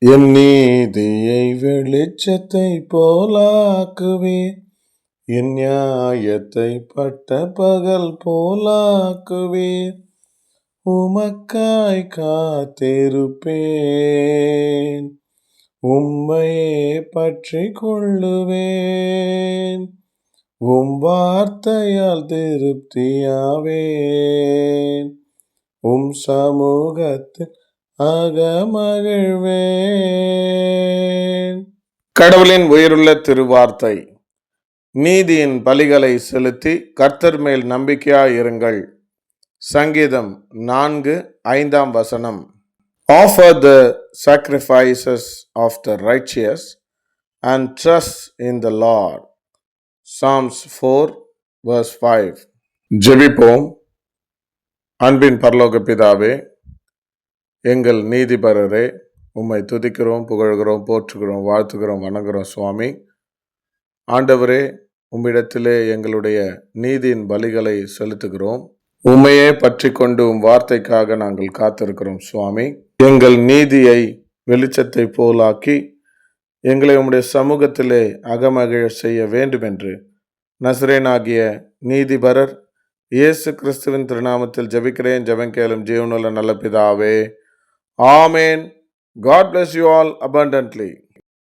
என் நீதியை வெளிச்சத்தை போலாக்குவீர், என் நியாயத்தை பட்ட பகல் போலாக்குவீர். உமக்காய் காத்திருப்பேன், உம்மையே பற்றி கொள்ளுவேன். உம் வார்த்தையால் திருப்தியாவேன், உம் சமூகத்தில் அகமகிழ்வேன். கடவுளின் உயிருள்ள திருவார்த்தை. நீதியின் பலிகளை செலுத்தி கர்த்தர் மேல் நம்பிக்கையாயிருங்கள். சங்கீதம் 4:5 Offer the sacrifices of the righteous and trust in the Lord. Psalms 4:5. ஜெபிப்போம். அன்பின் பரலோக பிதாவே, எங்கள் நீதிபரரே, உம்மை துதிக்கிறோம், புகழ்கிறோம், போற்றுகிறோம், வாழ்த்துகிறோம், வணங்குகிறோம் சுவாமி. ஆண்டவரே, உம்மிடத்திலே எங்களுடைய நீதியின் பலிகளை செலுத்துகிறோம். உம்மையே பற்றி கொண்டு உம் வார்த்தைக்காக நாங்கள் காத்திருக்கிறோம் சுவாமி. எங்கள் நீதியை வெளிச்சத்தை போலாக்கி எங்களை உம்முடைய சமூகத்திலே அகமகிழ செய்ய வேண்டும் என்று நசரேனாகிய நீதிபரர் இயேசு கிறிஸ்துவின் திருநாமத்தில் ஜெபிக்கிறேன். ஜெபம் கேளும் ஜீவனுள்ள நல்ல பிதாவே. Amen. God bless you all abundantly.